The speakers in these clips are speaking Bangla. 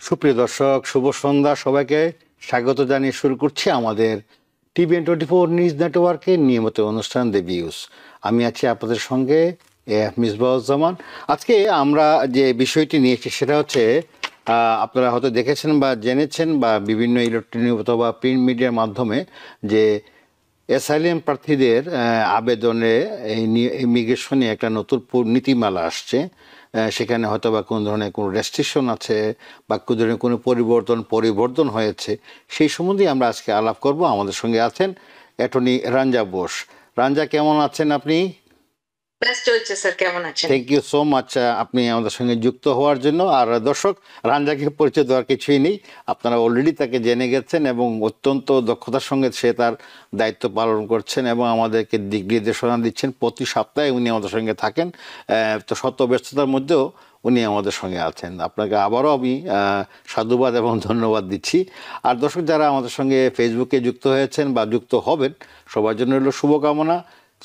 সুপ্রিয় দর্শক, শুভ সন্ধ্যা। সবাইকে স্বাগত জানিয়ে শুরু করছি আমাদের TVN24 নিউজ নেটওয়ার্কের নিয়মিত অনুষ্ঠান দ্য ভিউজ। আমি আছি আপনাদের সঙ্গে মিসবাউজ্জামান। আজকে আমরা যে বিষয়টি নিয়েছি সেটা হচ্ছে, আপনারা হয়তো দেখেছেন বা জেনেছেন বা বিভিন্ন ইলেকট্রনিক অথবা প্রিন্ট মিডিয়ার মাধ্যমে যে অ্যাসাইলাম প্রার্থীদের আবেদনে ইমিগ্রেশনে একটা নতুন নীতিমালা আসছে। সেখানে হয়তো বা কোনো ধরনের কোনো রেস্ট্রিকশন আছে বা কোনো ধরনের কোনো পরিবর্তন হয়েছে, সেই সম্বন্ধে আমরা আজকে আলাপ করব। আমাদের সঙ্গে আছেন অ্যাটর্নি রাঞ্জা বোস। রাঞ্জা, কেমন আছেন আপনি? চলছে স্যার, কেমন আছেন? থ্যাংক ইউ সো মাচ আপনি আমাদের সঙ্গে যুক্ত হওয়ার জন্য। আর দর্শক, রাঞ্জাকে পরিচয় দেওয়ার কিছুই নেই, আপনারা অলরেডি তাকে জেনে গেছেন এবং অত্যন্ত দক্ষতার সঙ্গে সে তার দায়িত্ব পালন করছেন এবং আমাদেরকে দিক নির্দেশনা দিচ্ছেন। প্রতি সপ্তাহে উনি আমাদের সঙ্গে থাকেন, তো শত ব্যস্ততার মধ্যেও উনি আমাদের সঙ্গে আছেন। আপনাকে আবারও আমি সাধুবাদ এবং ধন্যবাদ দিচ্ছি। আর দর্শক, যারা আমাদের সঙ্গে ফেসবুকে যুক্ত হয়েছেন বা যুক্ত হবেন, সবার জন্য হলো শুভকামনা।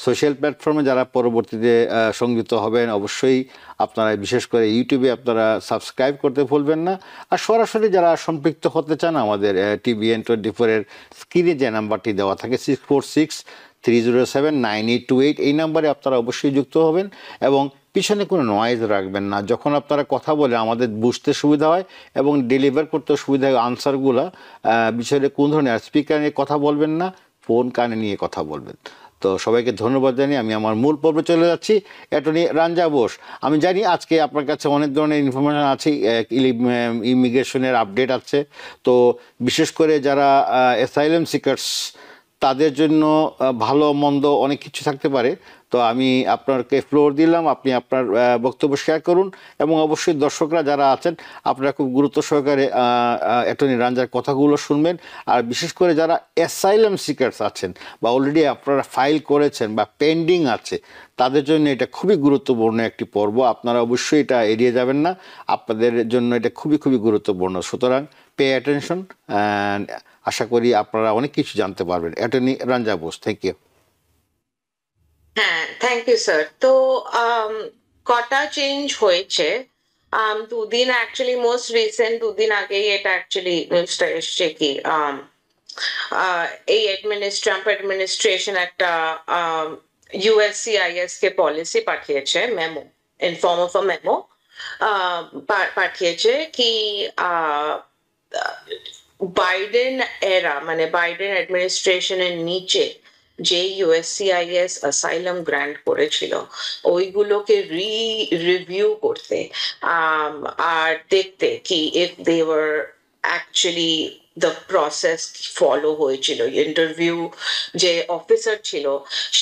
সোশ্যাল প্ল্যাটফর্মে যারা পরবর্তীতে সংযুক্ত হবেন, অবশ্যই আপনারা বিশেষ করে ইউটিউবে আপনারা সাবস্ক্রাইব করতে ভুলবেন না। আর সরাসরি যারা সম্পৃক্ত হতে চান, আমাদের TVN24-এর স্ক্রিনে যে নাম্বারটি দেওয়া থাকে 6463079828, এই নাম্বারে আপনারা অবশ্যই যুক্ত হবেন এবং পিছনে কোনো নয়েজ রাখবেন না। যখন আপনারা কথা বলে আমাদের বুঝতে সুবিধা হয় এবং ডেলিভার করতে সুবিধা হয় আনসারগুলো, বিষয়ে কোন ধরনের স্পিকার নিয়ে কথা বলবেন না, ফোন কানে নিয়ে কথা বলবেন। তো সবাইকে ধন্যবাদ জানিয়ে আমি আমার মূল পর্বে চলে যাচ্ছি। অ্যাটর্নি রাঞ্জা বোস, আমি জানি আজকে আপনার কাছে অনেক ধরনের ইনফরমেশন আছে, ইমিগ্রেশনের আপডেট আছে। তো বিশেষ করে যারা অ্যাসাইলাম সিকার্স, তাদের জন্য ভালো মন্দ অনেক কিছু থাকতে পারে। তো আমি আপনাকে ফ্লোর দিলাম, আপনি আপনার বক্তব্য শেয়ার করুন এবং অবশ্যই দর্শকরা যারা আছেন আপনারা খুব গুরুত্ব সহকারে অ্যাটর্নি রাঞ্জার কথাগুলো শুনবেন। আর বিশেষ করে যারা অ্যাসাইলাম সিকার্স আছেন বা অলরেডি আপনারা ফাইল করেছেন বা পেন্ডিং আছে, তাদের জন্য এটা খুবই গুরুত্বপূর্ণ একটি পর্ব। আপনারা অবশ্যই এটা এড়িয়ে যাবেন না, আপনাদের জন্য এটা খুবই খুবই গুরুত্বপূর্ণ। সুতরাং পে অ্যাটেনশন, আশা করি আপনারা অনেক কিছু জানতে পারবেন। Attorney Ranja Bose, thank you. হ্যাঁ, থ্যাংক ইউ স্যার। তো কটা চেঞ্জ হয়েছে, দুদিন অ্যাকচুয়ালি মোস্ট রিসেন্ট দুদিন আগেই এটা অ্যাকচুয়ালি নিউজটা এসছে কি এই ট্রাম্প অ্যাডমিনিস্ট্রেশন একটা USCIS কে পলিসি পাঠিয়েছে, memo, in form of a memo পাঠিয়েছে কি বাইডেন এরা, মানে বাইডেন অ্যাডমিনিস্ট্রেশনের নিচে যে USCIS অ্যাসাইলাম গ্র্যান্ট করেছিল ওইগুলোকে রিভিউ করতে আর দেখতে কি if they were actually the process follow হয়েছিল, ইন্টারভিউ যে অফিসার ছিল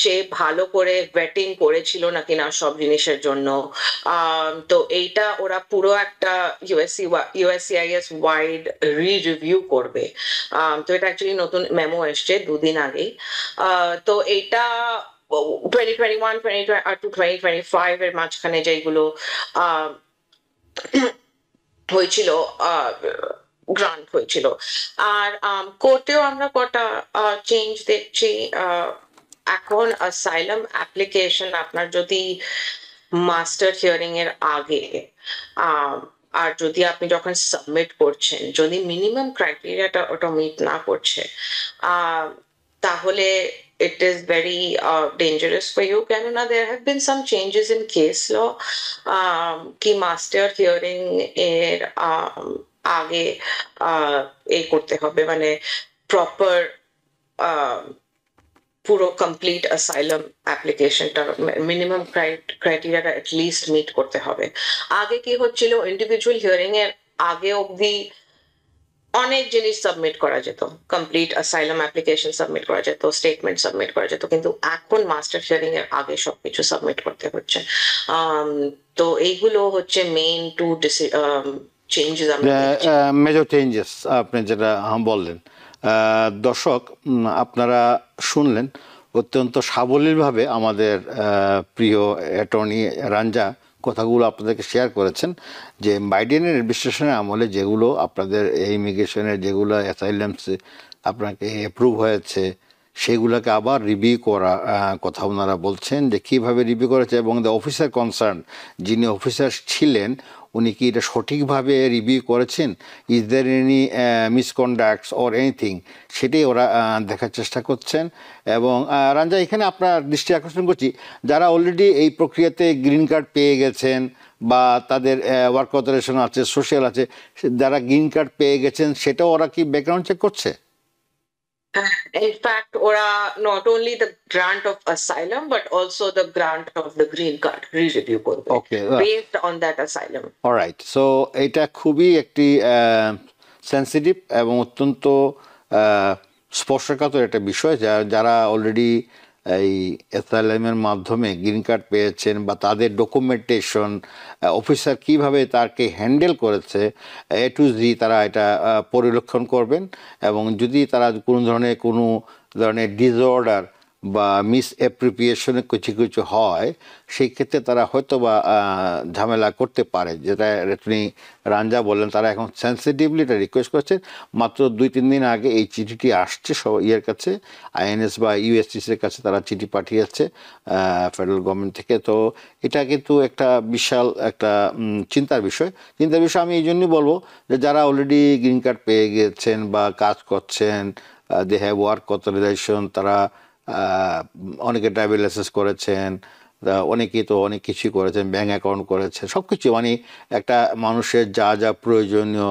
সে ভালো করে ভেটিং করেছিল নাকি না সব জিনিসের জন্য। তো এইটা ওরা পুরো একটা USCIS ওয়াইড রিভিউ করবে। তো এটা অ্যাকচুয়ালি নতুন মেমো এসছে দুদিন আগেই। তো এইটা 2021 to 2025 এর মাঝখানে যেগুলো হয়েছিল, গ্রান্ট হয়েছিল। আর কোর্টেও আমরা কটা চেঞ্জ দেখছি। এখন অ্যাসাইলাম অ্যাপ্লিকেশন আপনার যদি মাস্টার হিয়ারিং এর আগে আর যদি আপনি যখন সাবমিট করছেন, যদি মিনিমাম ক্রাইটেরিয়াটা ওটা মিট না করছে, তাহলে it is very dangerous for you. কেননা there have been some changes in case law কি মাস্টার হিয়ারিং এর আগে এই করতে হবে, মানে প্রপার পুরো কমপ্লিট অ্যাসাইলাম অ্যাপ্লিকেশনটা মিনিমাম ক্রাইটেরিয়াটা অ্যাটলিস্ট মিট করতে হবে। আগে কি হচ্ছিল, ইন্ডিভিজুয়াল হিয়ারিং এর আগে অবধি অনেক জিনিস সাবমিট করা যেত, কমপ্লিট অ্যাসাইলাম অ্যাপ্লিকেশন সাবমিট করা যেত, স্টেটমেন্ট সাবমিট করা যেত, কিন্তু এখন মাস্টার হিয়ারিং এর আগে সবকিছু সাবমিট করতে হচ্ছে। তো এইগুলো হচ্ছে main two changes, major changes আপনি যেটা বললেন। দর্শক, আপনারা শুনলেন অত্যন্ত সাবলীলভাবে আমাদের প্রিয় অ্যাটর্নি রাঞ্জা কথাগুলো আপনাদেরকে শেয়ার করেছেন যে বাইডেনের অ্যাডমিনিস্ট্রেশনের আমলে যেগুলো আপনাদের ইমিগ্রেশনের যেগুলো অ্যাসাইলামস আপনাকে অ্যাপ্রুভ হয়েছে, সেগুলোকে আবার রিভিউ করা কথা ওনারা বলছেন যে কীভাবে রিভিউ করেছে এবং দ্য অফিসার কনসার্ন যিনি অফিসার ছিলেন উনি কি এটা সঠিকভাবে রিভিউ করেছেন, is there any misconducts or anything, সেটাই ওরা দেখার চেষ্টা করছেন। এবং রাঞ্জা, এখানে আপনার দৃষ্টি আকর্ষণ করছি, যারা অলরেডি এই প্রক্রিয়াতে গ্রিন কার্ড পেয়ে গেছেন বা তাদের ওয়ার্ক অথরাইজেশন আছে, সোশ্যাল আছে, যারা গ্রিন কার্ড পেয়ে গেছেন সেটাও ওরা কি ব্যাকগ্রাউন্ড চেক করছে? In fact, ওরা not only the grant of asylum but also the grant of the green card re-review করবে ওকে, based on that asylum. Alright. So এটা খুবই একটি সেন্সিটিভ এবং অত্যন্ত স্পর্শকাতর একটা বিষয়, যারা অলরেডি এই অ্যাসাইলামের মাধ্যমে গ্রিন কার্ড পেয়েছেন বা তাদের ডকুমেন্টেশন অফিসার কিভাবে তাকে হ্যান্ডেল করেছে এ টু জি, তারা এটা পরিলক্ষণ করবেন। এবং যদি তারা কোনো ধরনের ডিসঅর্ডার বা মিস অ্যাপ্রিপিয়েশনে কিছু কিছু হয়, সেই ক্ষেত্রে তারা হয়তো বা ঝামেলা করতে পারে, যেটা তুমি রাঞ্জা বললেন। তারা এখন সেন্সিটিভলি এটা রিকোয়েস্ট করছেন। মাত্র 2-3 দিন আগে এই চিঠিটি আসছে ইয়ের কাছে, আইএনএস বা ইউএসটিসির কাছে তারা চিঠি পাঠিয়েছে ফেডারেল গভর্নমেন্ট থেকে। তো এটা কিন্তু একটা বিশাল একটা চিন্তার বিষয়। আমি এই জন্যই বলবো যে যারা অলরেডি গ্রিন কার্ড পেয়ে গেছেন বা কাজ করছেন, দে হ্যাভ ওয়ার্ক অথরাইজেশন, তারা অনেকে ড্রাইভিং লাইসেন্স করেছেন, অনেকেই তো অনেক কিছুই করেছেন, ব্যাঙ্ক অ্যাকাউন্ট করেছেন, সব কিছু, মানে একটা মানুষের যা যা প্রয়োজনীয়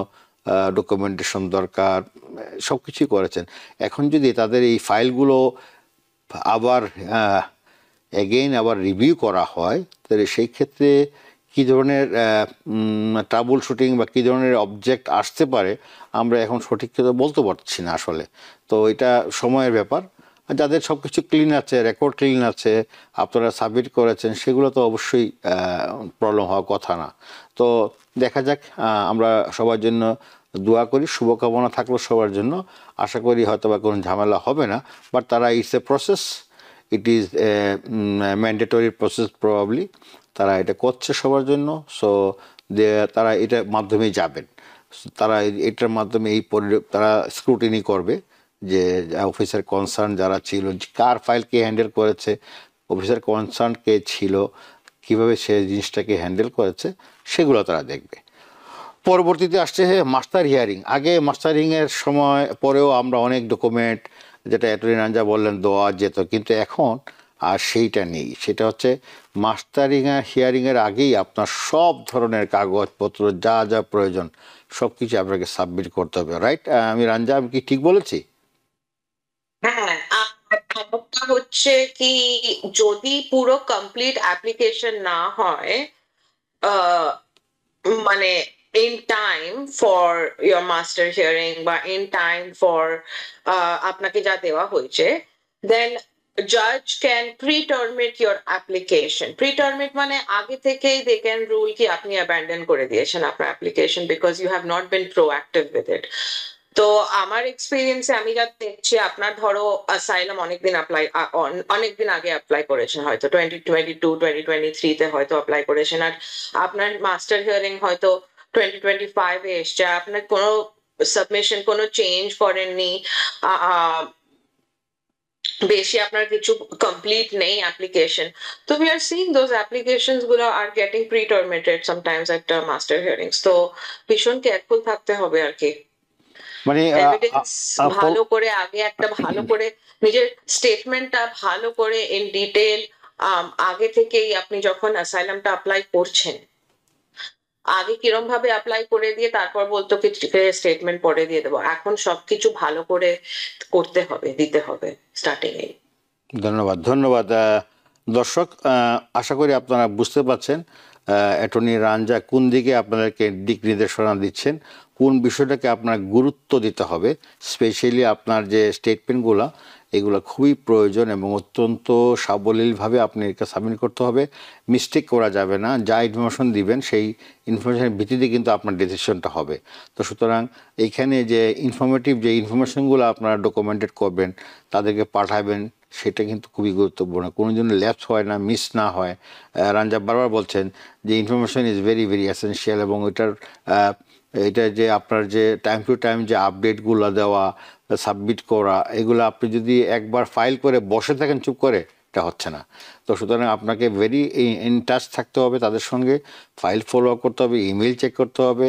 ডকুমেন্টেশন দরকার সব কিছুই করেছেন। এখন যদি তাদের এই ফাইলগুলো আবার আবার রিভিউ করা হয়, তাহলে সেই ক্ষেত্রে কী ধরনের ট্রাবল শুটিং বা কী ধরনের অবজেক্ট আসতে পারে আমরা এখন সঠিক করে বলতে পারছি না আসলে। তো এটা সময়ের ব্যাপার। যাদের সব কিছু ক্লিন আছে, রেকর্ড ক্লিন আছে, আপনারা সাবমিট করেছেন, সেগুলো তো অবশ্যই প্রবলেম হওয়ার কথা না। তো দেখা যাক, আমরা সবার জন্য দোয়া করি, শুভকামনা থাকলো সবার জন্য। আশা করি হয়তো বা কোনো ঝামেলা হবে না, বাট তারা it's a process, it is a mandatory process probably, তারা এটা করছে সবার জন্য। সো তারা এটার মাধ্যমেই যাবেন, তারা এটার মাধ্যমে তারা স্ক্রুটিনি করবে যে অফিসার কনসার্ন যারা ছিল, কার ফাইল কে হ্যান্ডেল করেছে, অফিসার কনসার্ন কে ছিল, কিভাবে সে জিনিসটাকে হ্যান্ডেল করেছে, সেগুলো তারা দেখবে। পরবর্তীতে আসছে মাস্টার হিয়ারিং। আগে মাস্টার হিয়ারিংয়ের সময় পরেও আমরা অনেক ডকুমেন্ট, যেটা অ্যাটর্নি রাঞ্জা বললেন, দেওয়া যেত, কিন্তু এখন আর সেইটা নেই। সেটা হচ্ছে মাস্টারিং হিয়ারিংয়ের আগেই আপনার সব ধরনের কাগজপত্র যা যা প্রয়োজন সব কিছু আপনাকে সাবমিট করতে হবে, রাইট? আমি রাঞ্জা, আমি কি ঠিক বলেছি? হ্যাঁ, ব্যাপারটা হচ্ছে কি, যদি পুরো কমপ্লিট অ্যাপ্লিকেশন না হয়, আহ, মানে in time for your master hearing বা in time for আপনাকে যা দেওয়া হয়েছে, then judge can pre-terminate your application. Pre-terminate মানে আগে থেকেই they can rule কি আপনি abandon করে দিয়েছেন আপনার application because you have not been proactive with it. তো আমার এক্সপিরিয়েন্সে আমি যা দেখছি, আপনার ধরো অ্যাসাইলাম অনেকদিন আগে অ্যাপ্লাই করেছেন, হয়তো 2022 2023 তে হয়তো অ্যাপ্লাই করেছেন, আর আপনার মাস্টার হিয়ারিং হয়তো 2025 এ এসছে, আপনার কোনো সাবমিশন, কোনো চেঞ্জ করেননি, বেশি আপনার কিছু কমপ্লিট নেই অ্যাপ্লিকেশন, তো we are seeing those applications গুলো are getting pre terminated sometimes একটা মাস্টার হিয়ারিংস। তো ভীষণ কেয়ারফুল থাকতে হবে আর কি, মানে এভিডেন্স ভালো করে আগে একটা ভালো করে নিজের স্টেটমেন্টটা ভালো করে ইন ডিটেল আগে থেকেই, আপনি যখন অ্যাসাইলামটা অ্যাপ্লাই করছেন আগে কিরম ভাবে অ্যাপ্লাই করে দিয়ে তারপর বলতো কি স্টেটমেন্ট পরে দিয়ে দেবো, এখন সবকিছু ভালো করে করতে হবে, দিতে হবে স্টার্টিং এ। ধন্যবাদ, ধন্যবাদ। দর্শক, আশা করি আপনারা বুঝতে পারছেন অ্যাটর্নি রাঞ্জা কোন দিকে আপনাদেরকে দিক নির্দেশনা দিচ্ছেন, কোন বিষয়টাকে আপনার গুরুত্ব দিতে হবে। স্পেশালি আপনার যে স্টেটমেন্টগুলো, এগুলো খুবই প্রয়োজন এবং অত্যন্ত সাবলীলভাবে আপনি এটা সাবমিট করতে হবে। মিস্টেক করা যাবে না, যা ইনফরমেশন দিবেন সেই ইনফরমেশনের ভিত্তিতে কিন্তু আপনার ডিসিশনটা হবে। তো সুতরাং এইখানে যে ইনফরমেটিভ যে ইনফরমেশনগুলো আপনারা ডকুমেন্টেড করবেন, তাদেরকে পাঠাবেন, সেটা কিন্তু খুবই গুরুত্বপূর্ণ, কোনো জন্য ল্যাপস হয় না, মিস না হয়। রাঞ্জা বারবার বলছেন যে information is very very essential, এবং এটা যে আপনার যে টাইম টু টাইম যে আপডেটগুলো দেওয়া, সাবমিট করা, এগুলো আপনি যদি একবার ফাইল করে বসে থাকেন চুপ করে, এটা হচ্ছে না। তো সুতরাং আপনাকে ভেরি ইন টাচ থাকতে হবে তাদের সঙ্গে, ফাইল ফলো আপ করতে হবে, ইমেল চেক করতে হবে।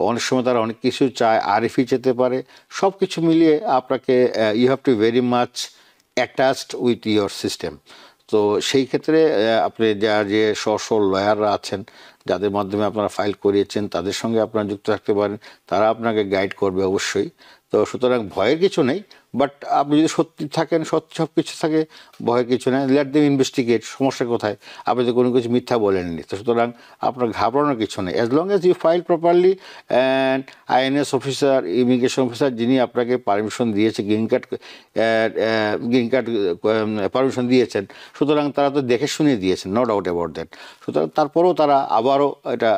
অনেক সময় তারা অনেক কিছু চায়, আরএফই যেতে পারে, সব কিছু মিলিয়ে আপনাকে you have to very much attached with your system. তো সেই ক্ষেত্রে আপনি যে স্ব লয়াররা আছেন, যাদের মাধ্যমে আপনারা ফাইল করিয়েছেন, তাদের সঙ্গে আপনারা যুক্ত থাকতে পারেন, তারা আপনাকে গাইড করবে অবশ্যই। তো সুতরাং ভয়ের কিছু নেই, বাট আপনি যদি সত্যি থাকেন, সত্যি সব কিছু থাকে, ভয়ের কিছু নেই। লেট দেম ইনভেস্টিগেট, সমস্যা কোথায়? আপনি তো কোনো কিছু মিথ্যা বলেননি, তো সুতরাং আপনার ঘাবড়ানোর কিছু নেই। As long as you file properly, and INS officer, immigration officer যিনি আপনাকে পারমিশন দিয়েছে, গ্রিন কার্ড পারমিশন দিয়েছেন, সুতরাং তারা তো দেখে শুনে দিয়েছেন, নো ডাউট অ্যাবাউট দ্যাট। সুতরাং তারপরেও তারা আবারও এটা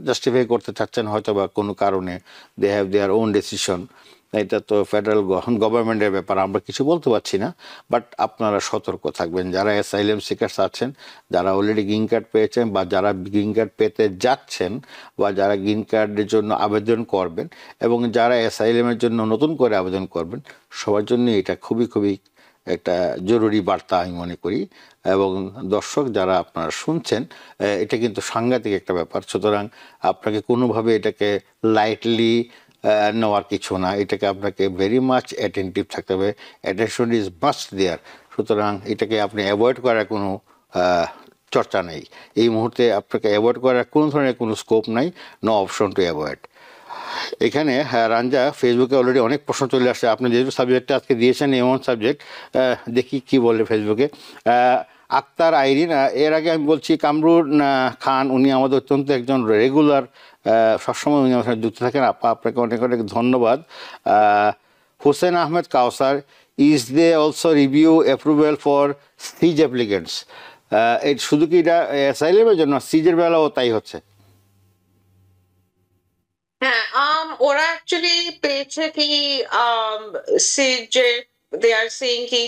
জাস্টিফাই করতে চাচ্ছেন হয়তো বা কোনো কারণে, they have their own decision. এটা তো ফেডারেল গভর্নমেন্টের ব্যাপার, আমরা কিছু বলতে পারছি না। বাট আপনারা সতর্ক থাকবেন, যারা অ্যাসাইলাম সিকার্স আছেন, যারা অলরেডি গ্রিন কার্ড পেয়েছেন, বা যারা গ্রিন কার্ড পেতে যাচ্ছেন, বা যারা গ্রিন কার্ডের জন্য আবেদন করবেন, এবং যারা অ্যাসাইলামের জন্য নতুন করে আবেদন করবেন, সবার জন্য এটা খুবই খুবই একটা জরুরি বার্তা আমি মনে করি। এবং দর্শক যারা আপনারা শুনছেন, এটা কিন্তু সাংঘাতিক একটা ব্যাপার। সুতরাং আপনাকে কোনোভাবে এটাকে লাইটলি নেওয়ার কিছু না, এটাকে আপনাকে ভেরি মাচ অ্যাটেন্টিভ থাকতে হবে। অ্যাটেনশন ইজ মাস্ট দেয়ার। সুতরাং এটাকে আপনি অ্যাভয়েড করার কোনো চর্চা নেই এই মুহূর্তে, আপনাকে অ্যাভয়েড করার কোনো ধরনের কোনো স্কোপ নাই, নো অপশন টু অ্যাভয়েড। এখানে রাঞ্জা, ফেসবুকে অলরেডি অনেক প্রশ্ন চলে আসছে। আপনি যেহেতু সাবজেক্টটা আজকে দিয়েছেন এমন সাবজেক্ট, দেখি কি বলে ফেসবুকে। আক্তার আইরিন, এর আগে আমি বলছি কামরুন খান, উনি আমাদের অত্যন্ত একজন রেগুলার, সবসময় উনি আমার সাথে যুক্ত থাকেন, আপনাকে অনেক অনেক ধন্যবাদ। Hossain Ahmed Kawsar, is they also review approval for these applicants? শুধু কি এটা অ্যাসাইলামের জন্য, সিজের বেলাও তাই হচ্ছে? হ্যাঁ, ওরা অ্যাকচুয়ালি পেয়েছে কি সিজে, দে আর সেইং কি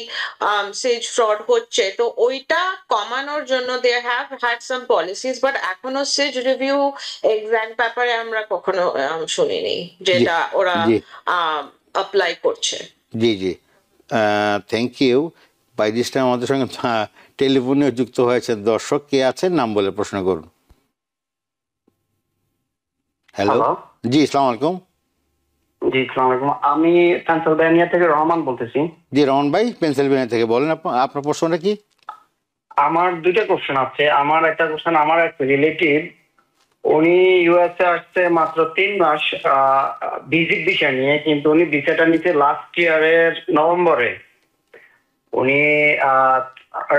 সিজ ফ্রড হচ্ছে, তো ওইটা কমানোর জন্য they have had some policies, but এখনো সিজ রিভিউ এক্সাম ব্যাপারে আমরা কখনো শুনিনি জি যেটা ওরা জি অ্যাপ্লাই করছে। জি জি, thank you. By this time আমাদের সঙ্গে টেলিফোনে যুক্ত হয়েছেন দর্শক, কে আছেন নাম বলে প্রশ্ন করুন। Hello, hello. জি আসসালামু আলাইকুম। জি, আসসালামু আলাইকুম। আমি পেনসিলভেনিয়া থেকে রহমান বলতেছি। জি রমন ভাই, পেনসিলভেনিয়া থেকে বলেন, আপনার প্রশ্নটা কি? আমার দুইটা কোশ্চেন আছে। আমার একটা কোশ্চেন, আমার এক রিলেটিভ, উনি ইউএসএ আসছে মাত্র 3 মাস ভিজিট ভিসা নিয়ে, কিন্তু উনি ভিসাটা নিতে লাস্ট ইয়ারের নভেম্বরে। উনি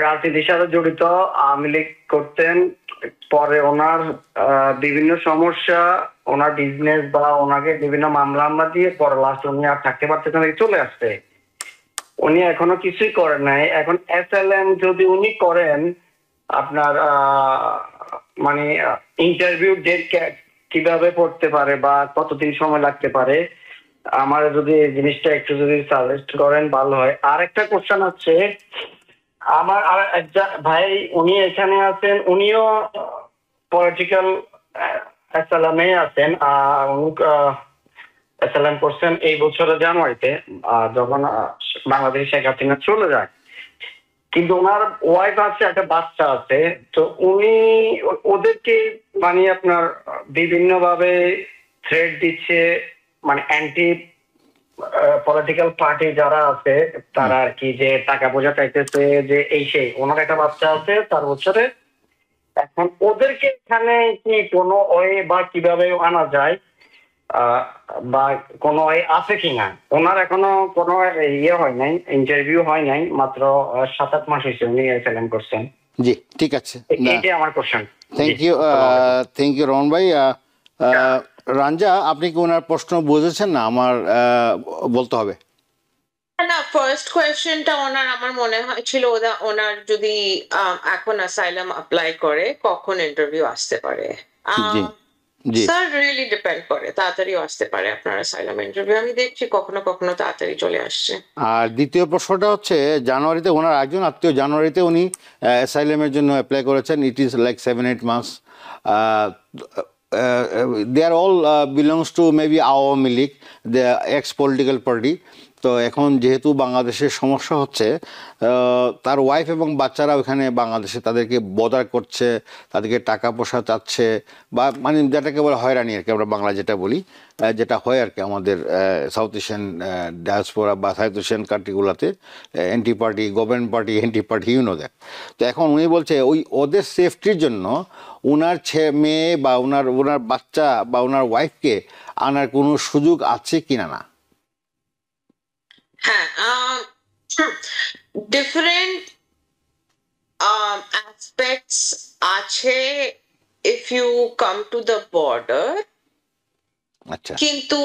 রাজনীতির সাথে জড়িত, আওয়ামী লীগ করতেন। পরে ওনার বিভিন্ন সমস্যা, ওনার বিজনেস বা ওনাকে বিভিন্ন মামলা দিয়ে পরে লাস্ট উনি আর থাকতে পারতেছেন, চলে আসছে। উনি এখনো কিছুই করেন নাই। এখন এসএলএম যদি উনি করেন, আপনার মানে ইন্টারভিউ ডেট কিভাবে পড়তে পারে বা কতদিন সময় লাগতে পারে, আমার যদি এই জিনিসটা একটু যদি সাজেস্ট করেন ভালো হয়। আর একটা কোশ্চেন আছে আমার, আর ভাই উনি এখানে আছেন, উনিও পলিটিক্যাল অ্যাসাইলামে আছেন। উনি অ্যাসাইলাম করছেন এই বছরের জানুয়ারিতে, যখন বাংলাদেশ শেখ হাসিনা চলে যায়। কিন্তু ওনার ওয়াইফ আছে, একটা বাচ্চা আছে। তো উনি ওদেরকে মানে আপনার বিভিন্ন ভাবে থ্রেট দিচ্ছে, মানে অ্যান্টি পলিটিক্যাল পার্টি যারা আছে তারা আর কি, যে টাকা পয়সা চাইতেছে, যে এই সেই। ওনার একটা বাচ্চা আছে 4 বছরে। এখন ওদেরকে এখানে কি কোনো ওয়ে বা কিভাবে আনা যায়, বা কোনো ওয়ে আছে কিনা? ওনার এখনো কোনো ইয়ে হয় নাই, ইন্টারভিউ হয় নাই, মাত্র 7-8 মাস হয়েছে উনি এসএলএম করছেন। জি ঠিক আছে, এইটাই আমার কোশ্চেন। থ্যাংক ইউ রমন ভাই। রাঞ্জা, আপনি কি ওনার প্রশ্ন বুঝেছেন না আমার বলতে হবে? না, ফার্স্ট কোয়েশ্চেনটা ওনার আমার মনে হয়েছিল ওনার যদি এখন অ্যাসাইলাম অ্যাপ্লাই করে কখন ইন্টারভিউ আসতে পারে। জি জি স্যার রিয়েলি ডিপেন্ড করে, তাড়াতাড়িও আসতে পারে আপনার অ্যাসাইলাম ইন্টারভিউ, আমি দেখছি কখনো কখনো তাড়াতাড়ি চলে আসছে। আর দ্বিতীয় প্রশ্নটা হচ্ছে, জানুয়ারিতে ওনার একজন আত্মীয় জানুয়ারিতে উনি অ্যাসাইলামের জন্য অ্যাপ্লাই করেছেন। It is like 7-8 months. they are all belongs to maybe Awami League, the ex-political party. তো এখন যেহেতু বাংলাদেশের সমস্যা হচ্ছে, তার ওয়াইফ এবং বাচ্চারা ওখানে বাংলাদেশে তাদেরকে বদার করছে, তাদেরকে টাকা পয়সা চাচ্ছে, বা মানে যেটাকে বলে হয়রানি আর কি, আমরা বাংলা যেটা বলি, যেটা হয় আর কি আমাদের সাউথ এশিয়ান ডায়াসপোরা বা সাউথ এশিয়ান কান্ট্রিগুলোতে, anti party, government party, anti party, you know that. তো এখন উনি বলছে ওই ওদের সেফটির জন্য ওনার মেয়ে বা ওনার বাচ্চা বা ওনার ওয়াইফকে আনার কোনো সুযোগ আছে কিনা না। হ্যাঁ, ডিফারেন্ট aspects আছে if you come to the border, আচ্ছা, কিন্তু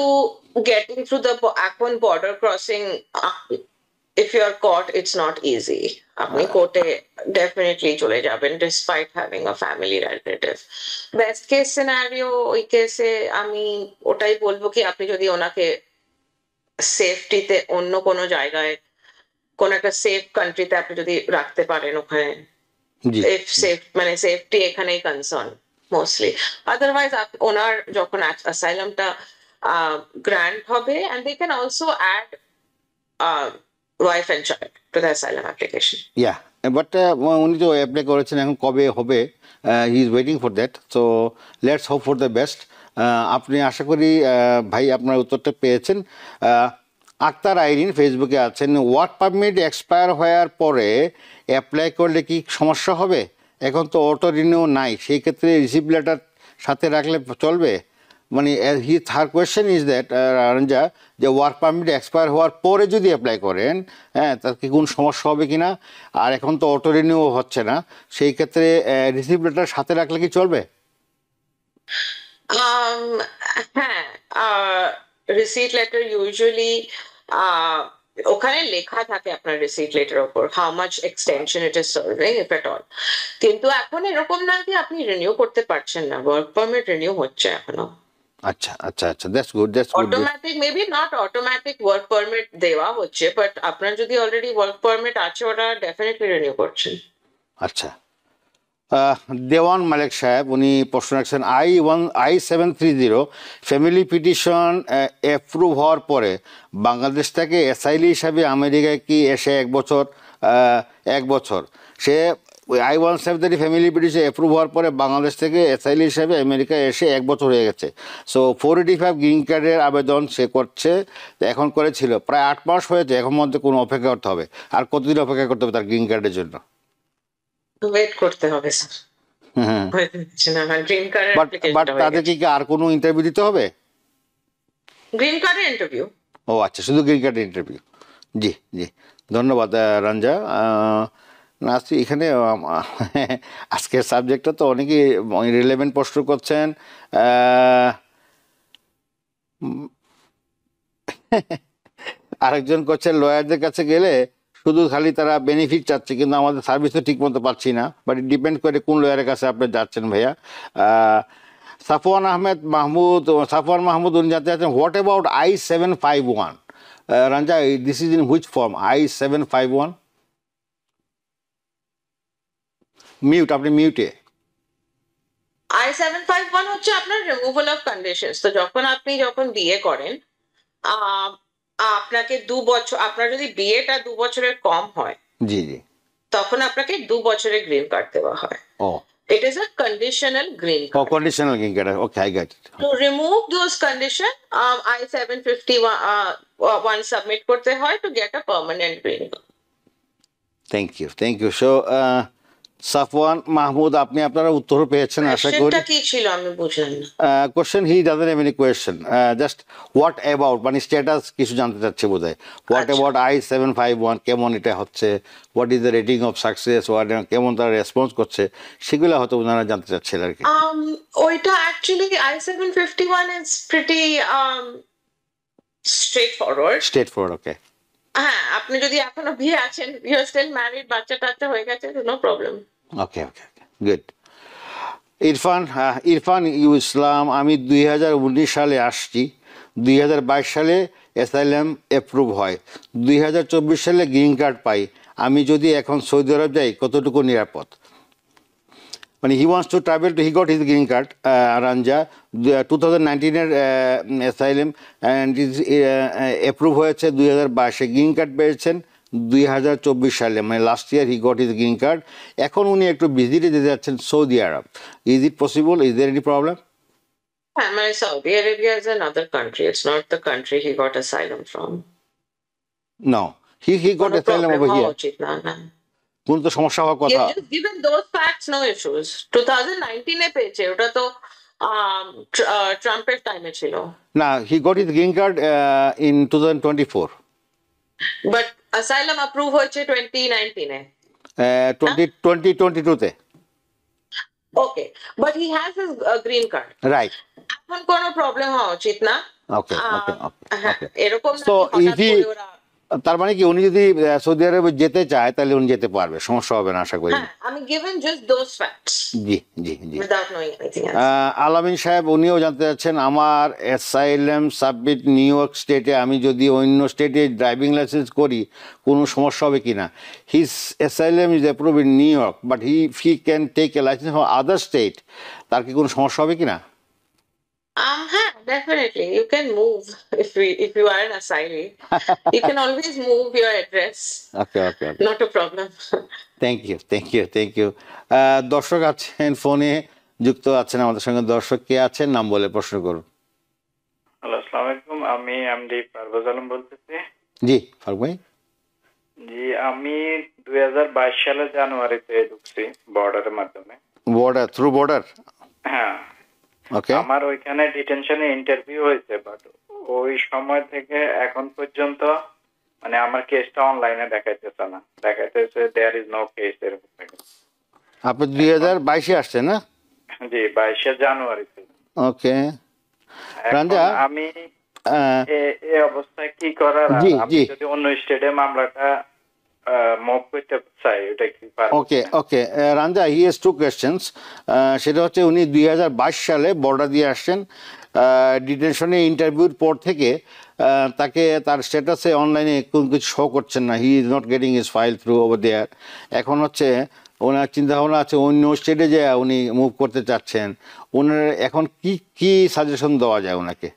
getting through the এখন border crossing, if you are caught, it's not easy. আপনি কোর্টে ডেফিনেটলি চলে যাবেন despite having a family relative. Best case scenario, ওই কেসে আমি ওটাই বলবো কি আপনি যদি ওনাকে সেফটিতে অন্য কোনো জায়গায়, কোন একটা সেফ কান্ট্রিতে আপনি যদি রাখতে পারেন ওখানে, জি, if সেফ মানে সেফটি এখানেই কনসার্ন মোস্টলি। আদারওয়াইজ ওনার যখন অ্যাসাইলামটা গ্র্যান্ট হবে, and they can also add wife and child to the asylum application. Yeah, but উনি তো অ্যাপ্লাই করেছেন, এখন কবে হবে, হি is waiting for that. So let's hope for the best. আপনি আশা করি ভাই আপনার উত্তরটা পেয়েছেন। আক্তার আইরিন ফেসবুকে আছেন, ওয়ার্ক পারমিট এক্সপায়ার হওয়ার পরে অ্যাপ্লাই করলে কি সমস্যা হবে? এখন তো অটো রিনিউ নাই, সেই ক্ষেত্রে রিসিভ লেটার সাথে রাখলে চলবে? মানে হার কোয়েশ্চেন ইজ দ্যাট রঞ্জা, যে ওয়ার্ক পারমিট এক্সপায়ার হওয়ার পরে যদি অ্যাপ্লাই করেন, হ্যাঁ, তার কি কোনো সমস্যা হবে কি না? আর এখন তো অটো রিনিউ হচ্ছে না, সেই ক্ষেত্রে রিসিভ লেটার সাথে রাখলে কি চলবে? হ্যাঁ, রিসিট লেটার ইউজুয়ালি ওখানে লেখা থাকে আপনার রিসিট লেটার ওপর how much extension it is serving if at all. কিন্তু এখন এরকম না যে আপনি রিনিউ করতে পারছেন না, ওয়ার্ক পারমিট রিনিউ হচ্ছে এখনো। আচ্ছা আচ্ছা আচ্ছা, that's good, that's good. Automatic, maybe not automatic work permit দেওয়া হচ্ছে, বাট আপনার যদি অলরেডি ওয়ার্ক পারমিট আছে ওটা ডেফিনেটলি রিনিউ করছেন। আচ্ছা, দেওয়ান মালিক সাহেব উনি প্রশ্ন রাখছেন, I-730 ফ্যামিলি পিটিশন অ্যাপ্রুভ হওয়ার পরে বাংলাদেশ থেকে এসআইলি হিসাবে আমেরিকায় কি এসে এক বছর সে I-170 ফ্যামিলি পিটিশন অ্যাপ্রুভ হওয়ার পরে বাংলাদেশ থেকে এসআইলি হিসাবে আমেরিকায় এসে 1 বছর হয়ে গেছে। সো 485 গ্রিন কার্ডের আবেদন সে করছে, এখন করেছিল প্রায় 8 মাস হয়েছে, এখন মধ্যে কোনো অপেক্ষা করতে হবে? আর কতদিন অপেক্ষা করতে হবে তার গ্রিন কার্ডের জন্য? ওয়েট করতে হবে স্যার। হ্যাঁ, গ্রিন কার্ডের বাট তাদেরকে কি আর কোনো ইন্টারভিউ দিতে হবে? গ্রিন কার্ডের ইন্টারভিউ? ও আচ্ছা, শুধু গ্রিন কার্ডের ইন্টারভিউ। জি জি, ধন্যবাদ রঞ্জা। নাসি, এখানে আজকের সাবজেক্টটা তো অনেকেই রিলেভেন্ট প্রশ্ন করছেন। আরেকজন করছেন, লয়ারদের কাছে গেলে শুধু খালি তারা বেনিফিট চাচ্ছে, কিন্তু আমাদের সার্ভিস তো ঠিক মতো পাচ্ছি না। বাট ডিপেন্ড করে কোন লয়ারের কাছে আপনি যাচ্ছেন ভাইয়া। সাফওয়ান মাহমুদ উনি জানতে চাচ্ছেন, what about I-751? Ranja, this is in which form I-751? Mute, আপনি মিউটে। I-751 হচ্ছে আপনার রিমুভাল অফ কন্ডিশনস। তো আপনি যখন বিয়ে করেন, আপনাকে 2 বছর, আপনার যদি বিয়েটা 2 বছরের কম হয়, জি জি, তখন আপনাকে 2 বছরের গ্রিন কার্ড দেওয়া হয়। ও, It is a conditional green card. Conditional green card, okay, I got it. To remove those condition, I-751 submit করতে হয় to get a permanent green card. Thank you. So Safwan Mahmud, আপনি আপনারা উত্তর পেয়েছেন আশা করি। Questionটা কি ছিল আমি বুঝলাম না। Question, he doesn't have any question, just what about, মানে স্ট্যাটাস কিছু জানতে চাচ্ছে বোধহয়। হোয়াট অ্যাবাউট I-751, কেমন এটা হচ্ছে, what is the rating of success, কেমন তারা রেসপন্স করছে, সেগুলো হয়তো ওনারা জানতে চাচ্ছেন আর কি। ওইটা actually I-751 is pretty straightforward. ওকে। হ্যাঁ, আপনি যদি এখনো বিয়ে আছেন, ইউ আর স্টিল ম্যারিড, বাচ্চা টাচ্চা হয়ে গেছে, no problem. Okay, good. Irfan U Islam, আমি 2019 সালে আসছি, 2022 সালে অ্যাসাইলাম অ্যাপ্রুভ হয়, 2024 সালে গ্রিন কার্ড পাই, আমি যদি এখন সৌদি আরব যাই কতটুকু নিরাপদ? মানে he wants to travel to, he got his green card Ranja 2019-এর অ্যাসাইলাম অ্যান্ড ইজ অ্যাপ্রুভ হয়েছে 2022-এ, গ্রিন কার্ড পেয়েছেন 2024 সালে, মানে last year he got his green card. এখন উনি একটু ভিজিটে যেতে যাচ্ছেন সৌদি আরব। Is it possible? Is there any problem? Saudi Arabia is another country. It's not the country he got asylum from. No, he got কোনো অ্যাসাইলাম problem ওভার হওয়া হিয়ার। উচিত না, না। কোন তো সমস্যা হওয়ার কথা। Just given those facts, no issues. 2019-এ পেয়েছে, ওটা তো ট্রাম্পের টাইমে ছিল। না, হি got his green card in 2024, but asylum approve হয়েছে 2019-এ। 2022-তে। Okay, but he has his green card. Right. এখন কোনো প্রবলেম হওয়া উচিত না। ওকে ওকে হ্যাঁ, ওকে। এরকম না So, কি হঠাৎ if he- করে ওরা। তার মানে কি উনি যদি সৌদি আরবে যেতে চায় তাহলে উনি যেতে পারবে, সমস্যা হবে না আশা করি। হ্যাঁ, আমি given just those facts G G G. without knowing anything else. আলামিন সাহেব উনিও জানতে চাচ্ছেন, আমার অ্যাসাইলাম সাবমিট নিউ ইয়র্ক স্টেটে, আমি যদি অন্য স্টেটে ড্রাইভিং লাইসেন্স করি কোনো সমস্যা হবে কিনা? His asylum is approve in New York, but he can take a license for other state, তার কি কোনো সমস্যা হবে কিনা? Definitely. You can move if you are an asylee. You can always move your address. Okay okay okay, Not a problem. Thank you thank you thank you. দর্শক আছেন ফোনে যুক্ত আছেন আমাদের সঙ্গে। দর্শক কে আছেন, নাম বলে প্রশ্ন করুন। হ্যালো, আসসালামু আলাইকুম। আমি এমডি পারভেজ আলম বলতেছি। জি ফারুক ভাই। জি, আমি 2022 সালের জানুয়ারিতে ঢুকছি বর্ডারের মাধ্যমে। Border, through border? হ্যাঁ, ওকে। আমার ওইখানে ডিটেনশনে ইন্টারভিউ হয়েছে, বাট ওই সময় থেকে এখন পর্যন্ত মানে আমার কেসটা অনলাইনে দেখাইতেছে না, দেখাইতেছে দেয়ার ইজ নো কেস এরকম থাকে। আপনি 2022-এ আসছেন না? জি, 22শে জানুয়ারিতে। ওকে এখন রাঞ্জা, আমি আহ, এই অবস্থায় কি করার? জি, আমি জি। যদি অন্য স্টেটে মামলাটা মুভ করতে চাই, ওটা কি পারবো? ওকে ওকে রাঞ্জা, হি হ্যাজ টু কোয়েশ্চেন্স। সেটা হচ্ছে উনি 2022 সালে বর্ডার দিয়ে আসছেন, ডিটেনশনে ইন্টারভিউর পর থেকে তাকে তার স্ট্যাটাসে অনলাইনে কোনো কিছু শো করছেন না, he is not getting his file through over there. এখন হচ্ছে ওনার চিন্তাভাবনা আছে অন্য স্টেটে যে উনি মুভ করতে চাচ্ছেন, ওনার এখন কি কি সাজেশন দেওয়া যায় ওনাকে?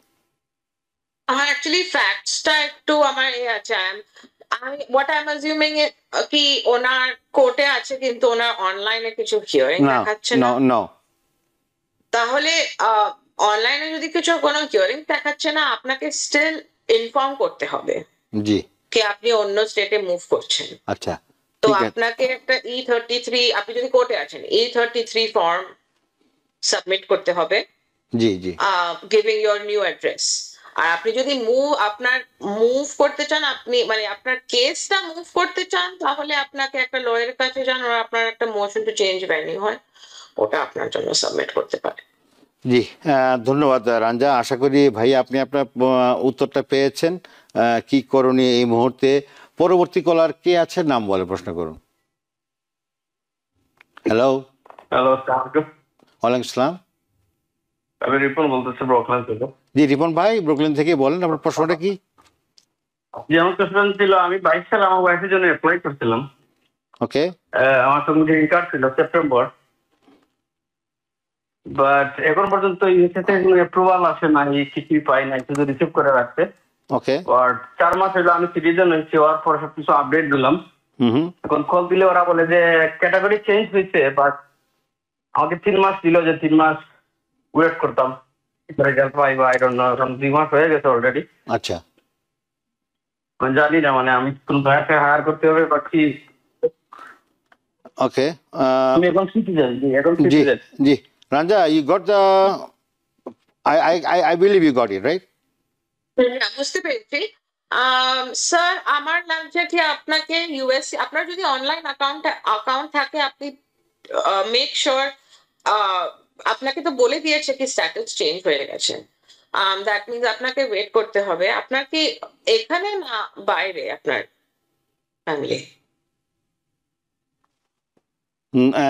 আমার অ্যাকচুয়ালি ফ্যাক্টসটা একটু আমার আছে। what I'm assuming কি ওনার কোর্টে আছে কিন্তু ওনার অনলাইনে কিছু হিয়ারিং না দেখাচ্ছে নো না। নো। তাহলে অনলাইনে যদি কিছু কোনো হিয়ারিং দেখাচ্ছে না, আপনাকে স্টিল ইনফর্ম করতে হবে জি কি আপনি অন্য স্টেটে মুভ করছেন। আচ্ছা তো ঠিক আছে। আপনাকে একটা E33, আপনি যদি কোর্টে আছেন, E33 ফর্ম সাবমিট করতে হবে, জি জি গিভিং ইওর নিউ অ্যাড্রেস। আর আপনি যদি আপনার মুভ করতে চান, আপনি মানে আপনার কেসটা মুভ করতে চান, তাহলে আপনাকে একটা লয়ারের কাছে যান, আর আপনার একটা মোশন টু চেঞ্জ ভেন্যু হয়, ওটা আপনার জন্য সাবমিট করতে পারে। জি ধন্যবাদ রাঞ্জা। আশা করি ভাই আপনি আপনার উত্তরটা পেয়েছেন। কি করণীয় এই মুহূর্তে? পরবর্তী কলার কে আছে, নাম বলে প্রশ্ন করুন। হ্যালো। হ্যালো, ওয়ালাইকুম আসসালাম। আমি রিপন বলতেছি ব্রুকলিন থেকে। জি রিপন ভাই, ব্রুকলিন থেকে বলেন, আপনার প্রশ্নটা কি? জি, আমার কোশ্চেন ছিল, আমি 22 সালে আমার ওয়াইফের জন্য অ্যাপ্লাই করছিলাম। ওকে। আমার সঙ্গে গ্রিন কার্ড ছিল সেপ্টেম্বর, বাট এখন পর্যন্ত ইউএসএ থেকে কোনো অ্যাপ্রুভাল আসে নাই, কিছুই পাই নাই, শুধু রিসিভ করে রাখছে। ওকে। আর 4 মাস হলো আমি সিটিজেন হয়েছি, হওয়ার পর সবকিছু আপডেট দিলাম। হুম। এখন কল দিলে ওরা বলে যে ক্যাটাগরি চেঞ্জ হয়েছে, বাট আমাকে 3 মাস দিল যে 3 মাস ওয়েট করতাম রেজাল্ট পাই, বা আই ডোন্ট নো, এখন 2 মাস হয়ে গেছে অলরেডি। আচ্ছা আমি জানি না, মানে আমি কোন ভাইয়াকে হায়ার করতে হবে বা কি। ওকে। আমি এখন সিটিজেন। জি, এখন জি সিটিজেন। জি Ranja, you got the, I believe you got it, right? বুঝতে পেরেছি। স্যার, আমার লাগছে কি আপনাকে ইউএসসি, আপনার যদি অনলাইন অ্যাকাউন্ট থাকে, আপনি মেক শিওর, আপনাকে তো বলে দিয়েছে কি স্ট্যাটাস চেঞ্জ হয়ে গেছে, দ্যাট মিনস আপনাকে ওয়েট করতে হবে। আপনার কি এখানে না বাইরে আপনার ফ্যামিলি?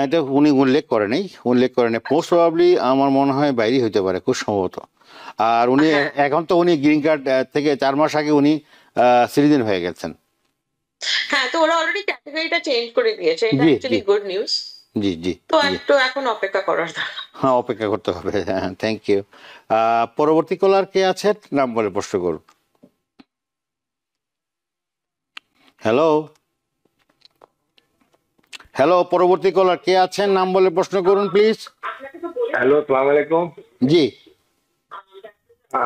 এটা উনি উল্লেখ করে নেই, মোস্ট প্রবাবলি আমার মনে হয় বাইরে হইতে পারে খুব সম্ভবত। আর উনি এখন তো উনি গ্রিন কার্ড থেকে 4 মাস আগে উনি সিটিজেন হয়ে গেছেন। হ্যাঁ, তো ওরা অলরেডি ক্যাটাগরিটা চেঞ্জ করে দিয়েছে, এটা জি, অ্যাকচুয়ালি জি। Good news. জি জি তো জি। একটু এখন অপেক্ষা করার দরকার। হ্যাঁ, অপেক্ষা করতে হবে। হ্যাঁ, থ্যাংক ইউ। পরবর্তী কলার কে আছে, নাম বলে প্রশ্ন করুন। হ্যালো, হ্যালো, পরবর্তী কলার কে আছেন, নাম বলে প্রশ্ন করুন প্লিজ। হ্যালো, আসসালামু আলাইকুম। জি,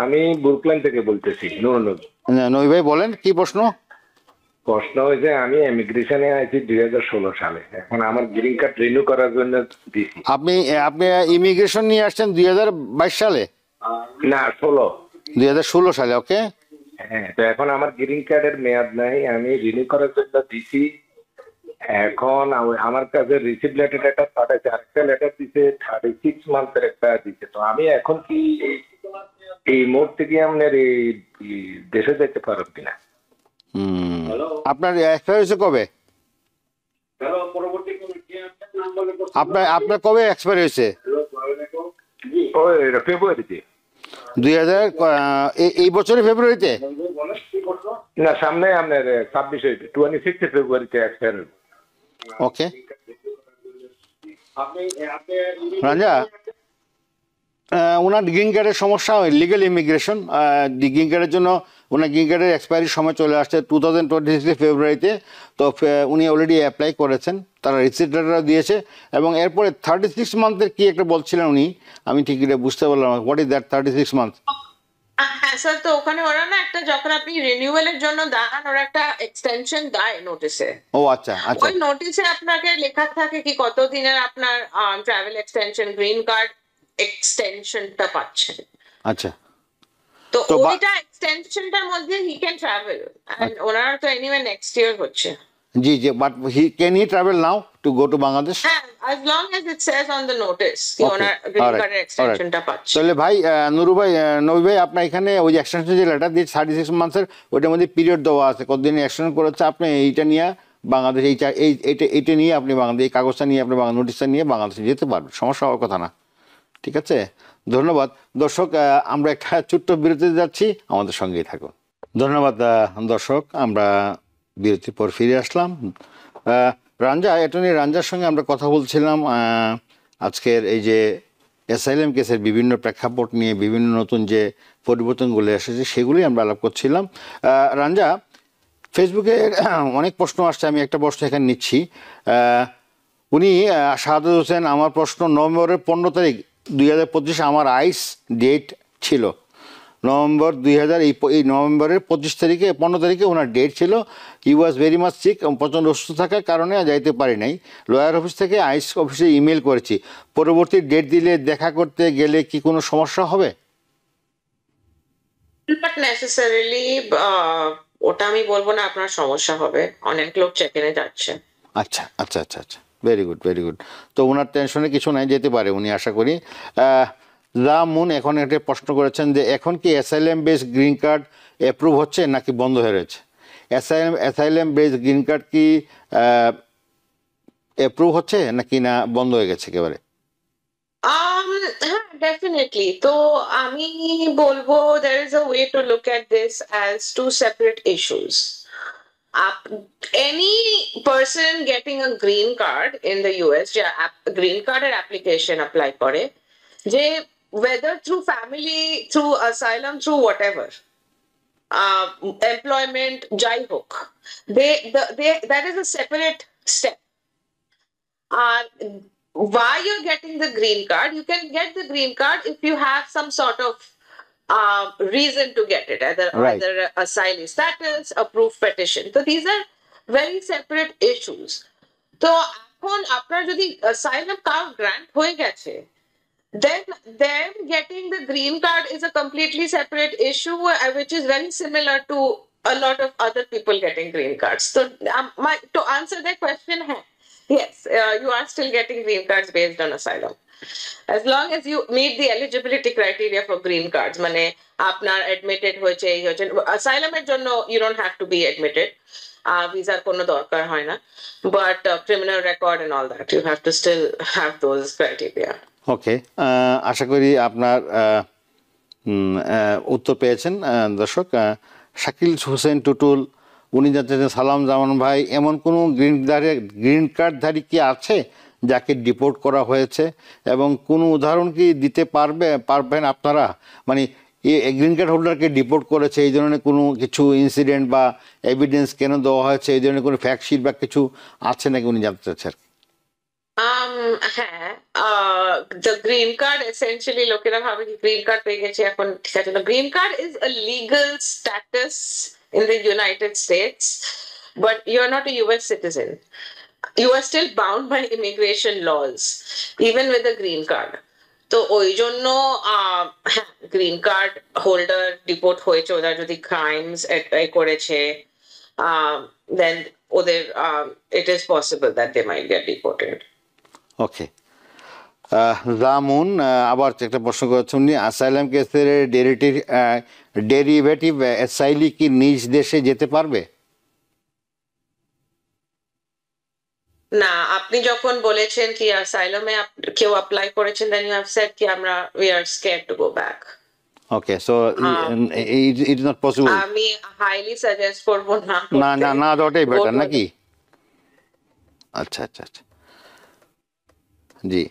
আমি বুরুকল্যান্ড থেকে বলতেছি, নুরুল। নবী ভাই বলেন কি প্রশ্ন। প্রশ্ন হয়েছে, আমি ইমিগ্রেশনে আছি 2016 সালে। এখন আমার গ্রিন কার্ড রিনিউ করার জন্য দিছি। আপনি আপনি ইমিগ্রেশন নিয়ে আসছেন 2022 সালে? না, 16। 2016 সালে, ওকে। হ্যাঁ, তো এখন আমার গ্রিন কার্ডের মেয়াদ নাই, আমি রিনিউ করার জন্য দিছি। এখন আমার কাছে রিসিভ লেটার একটা পাঠাইছে, আরেকটা লেটার দিছে 36 মান্থের একটা দিছে। তো আমি এখন কি এই মুহূর্তে কি আপনার এই দেশে যেতে পারব কিনা? আপনার এক্সপায়ার হয়েছে কবে? আপনার আপনার কবে এক্সপায়ার হয়েছে? ওই ফেব্রুয়ারিতে। 2000 এই বছরের ফেব্রুয়ারিতে? না, সামনে আপনার 26 ফেব্রুয়ারিতে এক্সপায়ার। ওকে। রাজা, ওনার গ্রিন কার্ডের সমস্যা, লিগাল ইমিগ্রেশন, গ্রিন কার্ডের জন্য ওনার গ্রিন কার্ডের এক্সপায়ারির সময় চলে আসছে 2026 ফেব্রুয়ারিতে। তো উনি অলরেডি অ্যাপ্লাই করেছেন, তারা রিসিপ্ট লেটারও দিয়েছে, এবং এরপরে 36 মান্থের কি একটা বলছিলেন উনি, আমি ঠিক এটা বুঝতে পারলাম। What is that 36 month? হ্যাঁ স্যার, তো ওখানে ওরা না একটা, যখন আপনি রিনিউয়ালের জন্য দাঁড়ান, ওরা একটা এক্সটেনশন দেয় নোটিসে। ও আচ্ছা আচ্ছা ওই নোটিসে আপনাকে লেখা থাকে কি কত দিনের আপনার ট্রাভেল এক্সটেনশন, গ্রিন কার্ড এক্সটেনশনটা পাচ্ছেন। আচ্ছা। তো তো ওইটা এক্সটেনশনটার মধ্যে হি ক্যান ট্রাভেল, এন্ড ওনার তো এনিওয়ে নেক্সট ইয়ার হচ্ছে। জি জি, but can he travel now to go to Bangladesh? হ্যাঁ, as long as it says on the notice কি Okay, ওনার গ্রিন alright, কার্ডের এক্সটেনশনটা পাচ্ছে। তাহলে ভাই, নুরু ভাই, নবী ভাই, আপনার এখানে ওই এক্সটেনশন যে লেটার দিয়ে 36 মান্থের, ওইটার মধ্যে পিরিয়ড দেওয়া আছে কতদিন এক্সটেনশন করেছে। আপনি এইটা নিয়ে বাংলাদেশ, এইটা নিয়ে আপনি বাংলাদেশ, এই কাগজটা নিয়ে আপনি নোটিশটা নিয়ে বাংলাদেশে যেতে পারবেন, সমস্যা হওয়ার কথা না। ঠিক আছে, ধন্যবাদ। দর্শক, আমরা একটা ছোট্ট বিরতিতে যাচ্ছি, আমাদের সঙ্গেই থাকুন। ধন্যবাদ দর্শক, আমরা বিরতির পর ফিরে আসলাম। রাঞ্জা, অ্যাটর্নি রাঞ্জার সঙ্গে আমরা কথা বলছিলাম আজকের এই যে অ্যাসাইলাম কেসের বিভিন্ন প্রেক্ষাপট নিয়ে, বিভিন্ন নতুন যে পরিবর্তনগুলো এসেছে সেগুলোই আমরা আলাপ করছিলাম। রাঞ্জা, ফেসবুকে অনেক প্রশ্ন আসছে, আমি একটা প্রশ্ন এখানে নিচ্ছি। উনি শাহাদত হোসেন, আমার প্রশ্ন, নভেম্বরের 15 তারিখ 2025 আমার আইস ডেট ছিল। নভেম্বর 2000, এই নভেম্বরের 15 তারিখে ওনার ডেট ছিল। হি ওয়াজ ভেরি মাচ সিক, প্রচণ্ড অসুস্থ থাকার কারণে যাইতে পারি নাই। লয়ার অফিস থেকে আইস অফিসে ইমেল করেছি, পরবর্তী ডেট দিলে দেখা করতে গেলে কি কোনো সমস্যা হবে? Not necessarily, ওটা আমি বলবো না আপনার সমস্যা হবে, অনেক লোক চেক ইনে যাচ্ছে। আচ্ছা আচ্ছা আচ্ছা আচ্ছা, ভেরি গুড ভেরি গুড। তো ওনার টেনশনে কিছু নাই, যেতে পারে উনি, আশা করি। জামুন এখন একটা প্রশ্ন করেছেন যে এখন কি asylum base green card approve হচ্ছে নাকি বন্ধ হয়ে রয়েছে? অ্যাসাইলাম বেস গ্রিন কার্ড কি অ্যাপ্রুভ হচ্ছে নাকি না বন্ধ হয়ে গেছে একেবারে? হ্যাঁ, ডেফিনেটলি। তো আমি বলবো there is a way to look at this as two separate issues. Any person getting a green card in the US, যে green card এর application apply করে, যে whether through family, through asylum, through whatever, employment, যাই হোক, that is a separate step. Why you're getting the green card? You can get the green card if you have some sort of reason to get it, either asylee status, a proof petition. So these are very separate issues. So এখন আপনার যদি asylum card grant হয়ে গেছে, then them getting the green card is a completely separate issue, which is very similar to a lot of other people getting green cards. So to answer that question, yes, you are still getting green cards based on asylum. As long as you meet the eligibility criteria for green cards, মানে আপনার admitted হয়েছে, এই হয়েছে। asylum এর জন্য you don't have to be admitted, ভিসার কোনো দরকার হয় না, but criminal record and all that, you have to still have those criteria. ওকে, আশা করি আপনার উত্তর পেয়েছেন। দর্শক, শাকিল হোসেন টুটুল উনি জানতেছেন, সালাম জামান ভাই, এমন কোনো গ্রিন কার্ডধারী কি আছে যাকে ডিপোর্ট করা হয়েছে, এবং কোনো উদাহরণ কি দিতে পারবেন আপনারা? মানে গ্রিন কার্ড হোল্ডারকে ডিপোর্ট করেছে এই ধরনের কোনো কিছু ইনসিডেন্ট বা এভিডেন্স কেন দেওয়া হয়েছে, এই ধরনের কোনো ফ্যাক্ট শিট বা কিছু আছে নাকি উনি জানতে চাচ্ছেন? হ্যাঁ, দ্য গ্রিন কার্ড এসেনশিয়ালি লোকেরা ভাবে কি গ্রিন কার্ড পেয়ে গেছে এখন ঠিক আছে। The green card is a legal status in the United States, but you're not a US citizen. You are still bound by immigration laws, even with a green card. তো ওই জন্য গ্রিন কার্ড হোল্ডার ডিপোর্ট হয়েছে, ওরা যদি ক্রাইমস করেছে, দেন ওদের it is possible that they might get deported. Okay, Jamun আবার একটা প্রশ্ন করেছেন উনি, অ্যাসাইলাম কেসের ডেরিভেটিভ অ্যাসাইলি কি নিজ দেশে যেতে পারবে? না, আপনি যখন বলেছেন কি অ্যাসাইলামে কেউ অ্যাপ্লাই করেছেন, দেন ইউ হ্যাভ সেড কি আমরা we are scared to go back. Okay, so it is not possible. আমি হাইলি সাজেস্ট করব না না দেওয়াটাই বেটার নাকি? আচ্ছা আচ্ছা আচ্ছা, জি।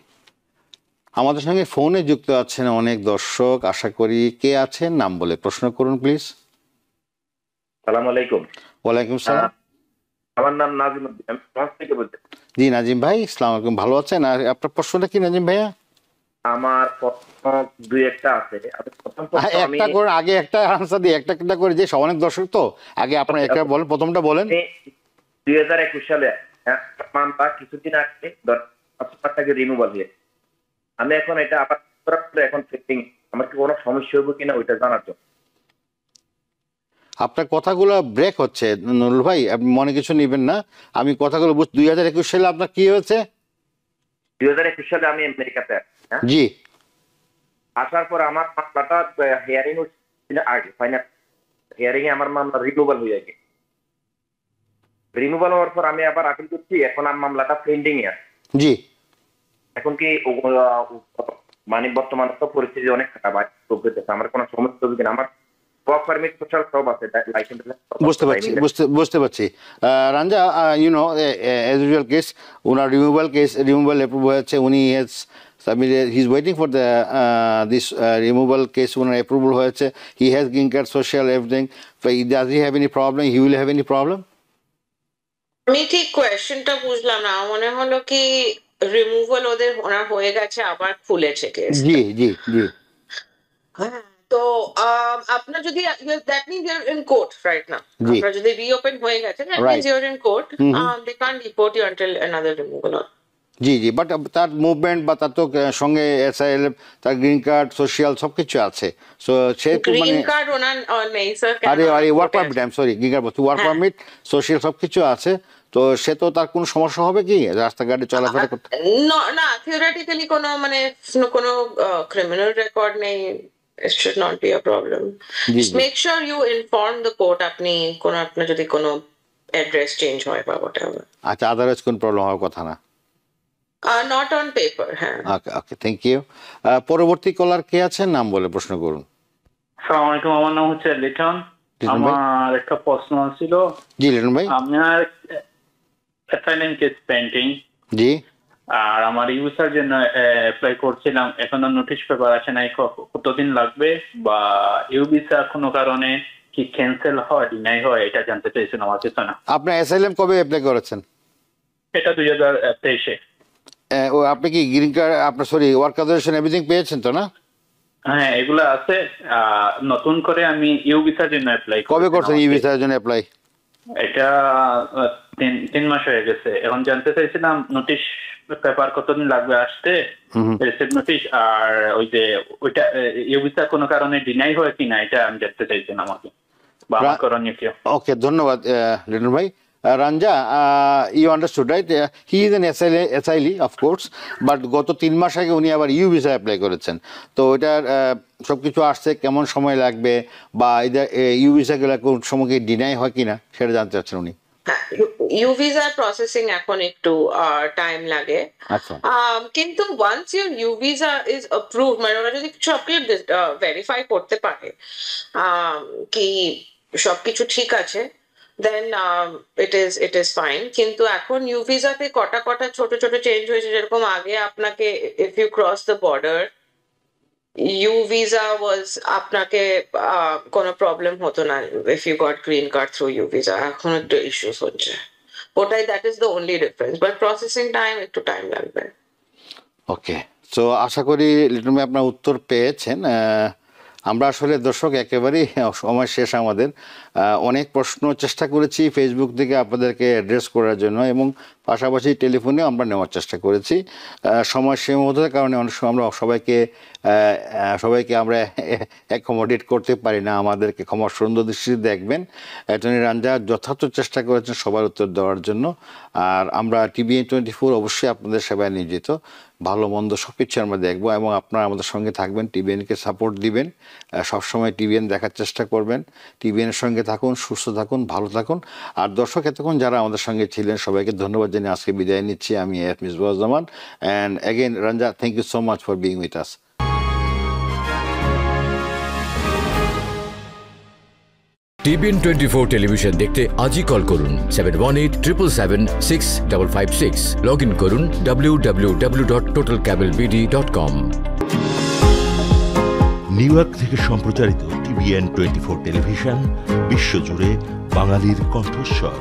আমাদের সঙ্গে ফোনে যুক্ত আছেন অনেক দর্শক, আশা করি কে আছেন নাম বলে প্রশ্ন করুন প্লিজ। সালাম আলাইকুম। ওয়ালাইকুম সালাম। আমার নাম নাজিম, আমি ফ্রান্স থেকে বলছি। জি নাজিম ভাই, আসসালামু আলাইকুম, ভালো আছেন? আর আপনার প্রশ্নটা কি নাজিম ভাইয়া? আমার প্রশ্ন দুই একটা আছে। প্রথম প্রশ্ন আমি একটা করে আগে একটা আনসার দিই, একটা করে যে অনেক দর্শক তো, আগে আপনার একটা বলেন, প্রথমটা বলেন। 2021 সালে মামলা কিছুদিন আগে টাকা রিমুভাল হয়ে, আমি এখন এটা আবার এখন ফিটিং, আমার কি কোনো সমস্যা হবে কিনা ওইটা জানার জন্য। আপনার কথাগুলো ব্রেক হচ্ছে নুরুল ভাই, আপনি মনে কিছু নেবেন না, আমি কথাগুলো 2021 সালে আপনার কি হয়েছে? 2021 সালে আমি আমেরিকাতে আসি। জি। আসার পর আমার মামলাটা হিয়ারিং আগে ফাইনাল হিয়ারিং এ আমার মামলা রিমুভাল হয়ে গেছে। রিমুভাল হওয়ার পর আমি আবার আপিল করছি, এখন আমার মামলাটা পেন্ডিং এ আছে। জি। এখন কি মানে বর্তমানে তো পরিস্থিতি অনেক খারাপ, আমার কোনো সমস্যা হবে কিনা, আমার ওয়ার্ক পারমিট সোশ্যাল সব আছে, লাইসেন্স। বুঝতে পারছি Ranja, you know as usual case, ওনার রিমুভাল অ্যাপ্রুভ হয়েছে, উনি he is waiting for the this removal case, ওনার অ্যাপ্রুভাল হয়েছে, he has green card, social everything, does he have any problem, he will have any problem? আমি ঠিক কোয়েশ্চেনটা বুঝলাম না, মনে হলো কি রিমুভাল ওনার হয়ে গেছে আবার খুলেছে কেস? জি জি জি। হ্যাঁ, তো আপনার যদি that means you are in court right now, জি। আপনার যদি রিওপেন হয়ে গেছে that means you are in court, they can't deport you until another removal. জি জি, বাট তার মুভমেন্ট বা তার তো সঙ্গে এসআইএল, তার গ্রিন কার্ড, সোশ্যাল সবকিছু আছে, সো সে গ্রিন কার্ড ওনার নেই স্যার। আরে work permit, I am sorry, green card বলছি, ওয়ার্ক পারমিট, সোশ্যাল সবকিছু আছে, তো সে তো তার কোনো সমস্যা হবে কি রাস্তাঘাটে চলাফেরা করতে? না, থিওরিটিক্যালি কোনো মানে কোনো ক্রিমিনাল রেকর্ড নেই, it should not be a problem. Just make sure you inform the court আপনি কোন আপনার যদি কোনো অ্যাড্রেস চেঞ্জ হয় বা whatever. আচ্ছা, আদারওয়াইজ কোন প্রবলেম হওয়ার কথা না? Not on paper, হ্যাঁ। ওকে, থ্যাংক ইউ। পরবর্তী কলার কে আছেন নাম বলে প্রশ্ন করুন। আসসালামু আলাইকুম, আমার নাম হচ্ছে লিটন। আমার একটা প্রশ্ন ছিল। জি লিটন ভাই। আমার অ্যাসাইনমেন্ট কেস পেন্ডিং। জি। আর আমার ইউজার জন্য অ্যাপ্লাই করছিলাম, এখনো নোটিশ পেপার আসে নাই, কতদিন লাগবে? বা ইউ ভিসা কোনো কারণে কি ক্যান্সেল হয়, ডিনাই হয়, এটা জানতে চাইছিলাম আমার কিছু না। আপনার অ্যাসাইলাম কবে অ্যাপ্লাই করেছেন? এটা 2023-এ। আপনি কি গ্রিন কার্ড, আপনার সরি ওয়ার্ক অথরাইজেশন এভরিথিং পেয়েছেন তো না? হ্যাঁ, এগুলো আছে। নতুন করে আমি ইউ ভিসার জন্য অ্যাপ্লাই কবে করছেন ইউ ভিসার জন্য অ্যাপ্লাই? এটা 3 মাস হয়ে গেছে। এখন জানতে চাইছিলাম নোটিশ পেপার কতদিন লাগবে আসতে, রিসিপ্ট নোটিশ, আর ওই যে ওইটা ইউ ভিসা কোনো কারণে ডিনাই হয় কিনা এটা আমি জানতে চাইছিলাম আমাকে, বা আমার করণীয় কি? ওকে, ধন্যবাদ লিটন ভাই। Ranja, you understood, right? He is an SILE, of course, but গত 3 মাস আগে উনি আবার ইউ ভিসা অ্যাপ্লাই করেছেন, তো এটার সবকিছু আসছে, কেমন সময় লাগবে, বা ইউ ভিসা গুলো কোন সময় ডিনাই হয় কিনা সেটা জানতে চাচ্ছেন উনি। ইউ ভিসা প্রসেসিং এখন একটু টাইম লাগে। আচ্ছা। কিন্তু once your you visa is approved, মানে ওরা যদি সবকিছু ভেরিফাই করতে পারে কি সবকিছু ঠিক আছে, then it is fine. কিন্তু এখন ইউ ভিসাতে কটা ছোট ছোট চেঞ্জ হয়েছে, যেরকম আগে আপনাকে if you cross the border you visa was আপনাকে কোনো প্রবলেম হতো না if you got green card through you visa, এখন একটু ইস্যুস হচ্ছে ওটাই, that is the only difference, but processing time একটু টাইম লাগবে। ওকে, তো আশা করি লিটন ভাই আপনার উত্তর পেয়েছেন। আমরা আসলে দর্শক একেবারেই সময় শেষ আমাদের, অনেক প্রশ্ন চেষ্টা করেছি ফেসবুক থেকে আপনাদেরকে অ্যাড্রেস করার জন্য এবং পাশাপাশি টেলিফোনেও আমরা নেওয়ার চেষ্টা করেছি। সময় সীমাবদ্ধতার কারণে অনেক সময় আমরা সবাইকে আমরা অ্যাকোমোডেট করতে পারি না, আমাদেরকে ক্ষমা সুন্দর দৃষ্টিতে দেখবেন। অ্যাটর্নি রাঞ্জা যথার্থ চেষ্টা করেছেন সবার উত্তর দেওয়ার জন্য। আর আমরা TVN 24 অবশ্যই আপনাদের সেবায় নিয়োজিত, ভালো মন্দ সব কিছু আমরা দেখবো এবং আপনারা আমাদের সঙ্গে থাকবেন, TVNকে সাপোর্ট দিবেন, সবসময় TVN দেখার চেষ্টা করবেন। TVNের সঙ্গে থাকুন, সুস্থ থাকুন, ভালো থাকুন। আর দর্শক এতক্ষণ যারা আমাদের সঙ্গে ছিলেন সবাইকে ধন্যবাদ জানিয়ে আজকে বিদায় নিচ্ছি। আমি মিসবাহ জামান, অ্যান্ড অ্যাগেন রঞ্জা, thank you so much for being with us. TVN 24 television দেখতে আজই কল করুন 7187776556। লগ ইন করুন www.totalcablebd.com। নিউ ইয়র্ক থেকে সম্প্রচারিত TVN 24 টেলিভিশন বিশ্বজুড়ে বাঙালির কণ্ঠস্বর।